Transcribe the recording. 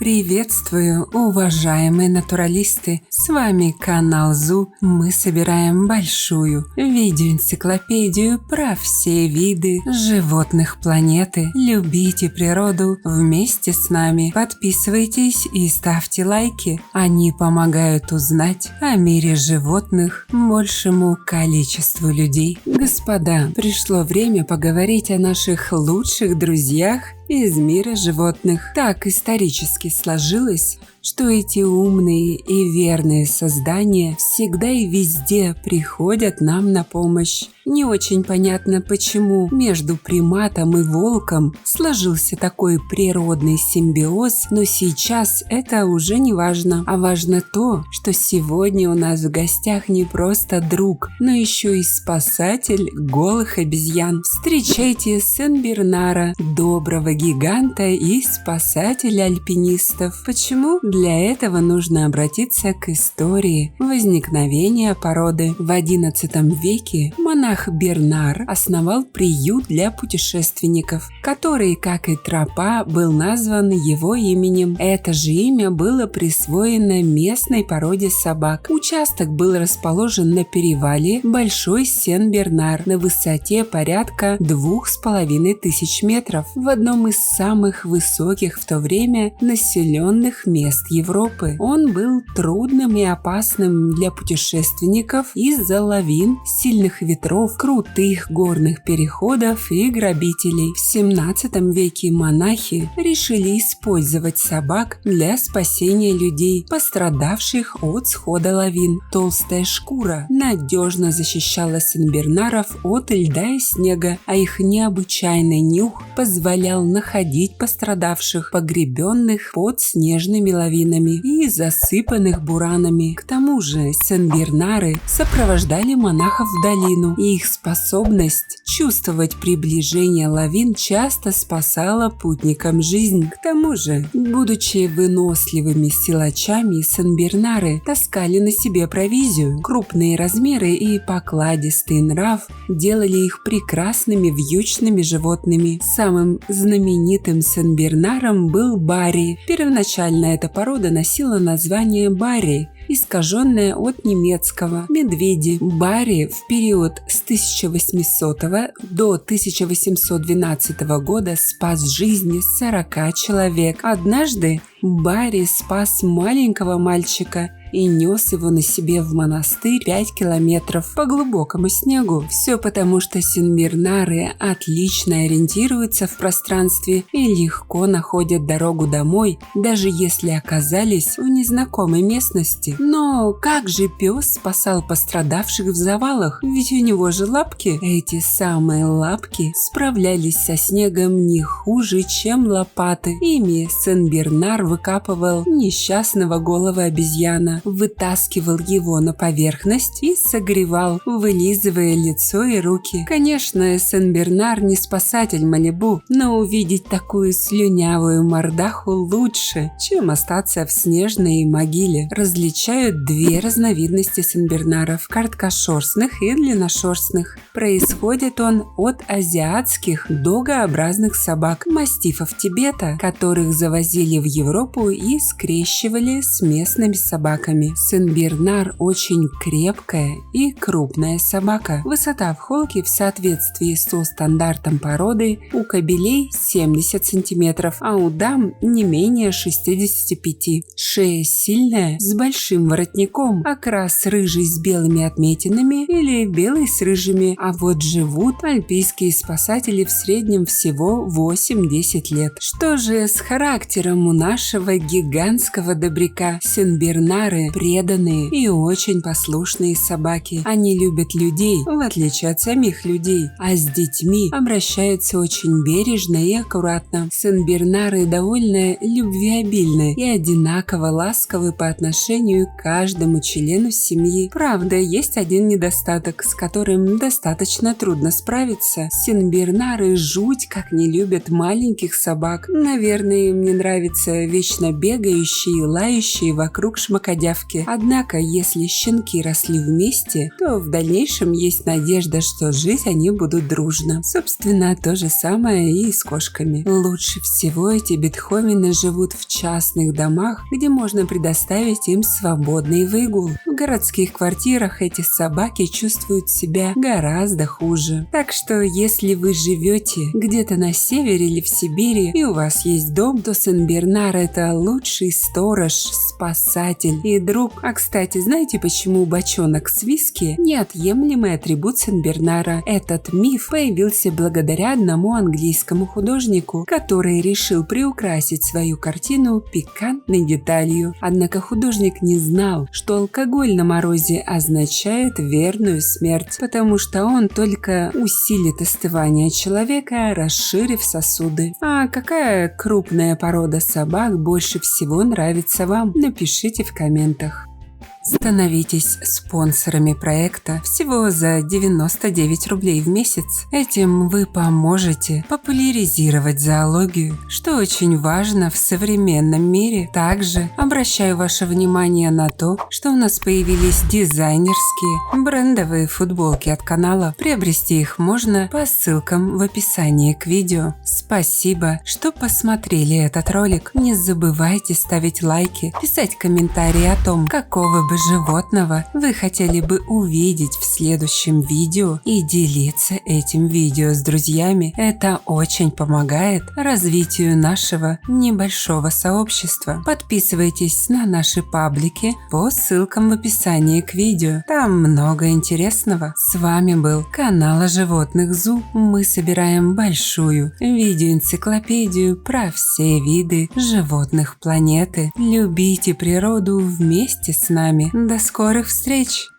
Приветствую, уважаемые натуралисты! С вами канал ЗУ. Мы собираем большую видеоэнциклопедию про все виды животных планеты. Любите природу вместе с нами. Подписывайтесь и ставьте лайки. Они помогают узнать о мире животных большему количеству людей. Господа, пришло время поговорить о наших лучших друзьях из мира животных. Так исторически сложилось, что эти умные и верные создания всегда и везде приходят нам на помощь. Не очень понятно, почему между приматом и волком сложился такой природный симбиоз, но сейчас это уже не важно. А важно то, что сегодня у нас в гостях не просто друг, но еще и спасатель голых обезьян. Встречайте Сен-Бернара, доброго гиганта и спасателя альпинистов. Почему? Для этого нужно обратиться к истории возникновения породы. В XI веке монах Бернар основал приют для путешественников, который, как и тропа, был назван его именем. Это же имя было присвоено местной породе собак. Участок был расположен на перевале Большой Сен-Бернар на высоте порядка 2500 метров, в одном из самых высоких в то время населенных мест Европы. Он был трудным и опасным для путешественников из-за лавин, сильных ветров, крутых горных переходов и грабителей. В XVII веке монахи решили использовать собак для спасения людей, пострадавших от схода лавин. Толстая шкура надежно защищала Сен-Бернаров от льда и снега, а их необычайный нюх позволял находить пострадавших, погребенных под снежными лавинами и засыпанных буранами. К тому же Сен-Бернары сопровождали монахов в долину, и их способность чувствовать приближение лавин часто спасала путникам жизнь. К тому же, будучи выносливыми силачами, Сен-Бернары таскали на себе провизию. Крупные размеры и покладистый нрав делали их прекрасными вьючными животными. Самым знаменитым Сен-Бернаром был Барри. Первоначально эта порода носила название Барри, искаженное от немецкого «медведи». Барри в период с 1800 до 1812 года спас жизни 40 человек. Однажды Барри спас маленького мальчика и нес его на себе в монастырь 5 километров по глубокому снегу. Все потому, что Сен-Бернары отлично ориентируются в пространстве и легко находят дорогу домой, даже если оказались в незнакомой местности. Но как же пес спасал пострадавших в завалах? Ведь у него же лапки. Эти самые лапки справлялись со снегом не хуже, чем лопаты. Ими Сен-Бернар выкапывал несчастного голого обезьяна, вытаскивал его на поверхность и согревал, вылизывая лицо и руки. Конечно, Сен-Бернар не спасатель Малибу, но увидеть такую слюнявую мордаху лучше, чем остаться в снежной могиле. Различают две разновидности Сен-Бернаров – короткошерстных и длинношерстных. Происходит он от азиатских догообразных собак, мастифов Тибета, которых завозили в Европу и скрещивали с местными собаками. Сен-Бернар очень крепкая и крупная собака. Высота в холке в соответствии со стандартом породы у кобелей 70 см, а у дам не менее 65. Шея сильная, с большим воротником, окрас рыжий с белыми отметинами или белый с рыжими, а вот живут альпийские спасатели в среднем всего 8-10 лет. Что же с характером у нашего гигантского добряка? Сен-Бернары преданные и очень послушные собаки. Они любят людей, в отличие от самих людей, а с детьми обращаются очень бережно и аккуратно. Сен-Бернары довольно любвеобильны и одинаково ласковы по отношению к каждому члену семьи. Правда, есть один недостаток, с которым достаточно трудно справиться. Сен-Бернары жуть как не любят маленьких собак. Наверное, им не нравятся вечно бегающие и лающие вокруг шмакодявки. заявки. Однако, если щенки росли вместе, то в дальнейшем есть надежда, что жить они будут дружно. Собственно, то же самое и с кошками. Лучше всего эти бетховены живут в частных домах, где можно предоставить им свободный выгул. В городских квартирах эти собаки чувствуют себя гораздо хуже. Так что, если вы живете где-то на севере или в Сибири, и у вас есть дом, то Сен-Бернар – это лучший сторож, спасатель и друг. А кстати, знаете, почему бочонок с виски – неотъемлемый атрибут Сен-Бернара? Этот миф появился благодаря одному английскому художнику, который решил приукрасить свою картину пикантной деталью. Однако художник не знал, что алкоголь на морозе означает верную смерть, потому что он только усилит остывание человека, расширив сосуды. А какая крупная порода собак больше всего нравится вам? Напишите в комментах. Становитесь спонсорами проекта всего за 99 рублей в месяц. Этим вы поможете популяризировать зоологию, что очень важно в современном мире. Также обращаю ваше внимание на то, что у нас появились дизайнерские брендовые футболки от канала. Приобрести их можно по ссылкам в описании к видео. Спасибо, что посмотрели этот ролик. Не забывайте ставить лайки, писать комментарии о том, какого бы животного вы хотели бы увидеть в следующем видео и делиться этим видео с друзьями. Это очень помогает развитию нашего небольшого сообщества. Подписывайтесь на наши паблики по ссылкам в описании к видео. Там много интересного. С вами был канал о животных ЗУ. Мы собираем большую видеоэнциклопедию про все виды животных планеты. Любите природу вместе с нами. До скорых встреч!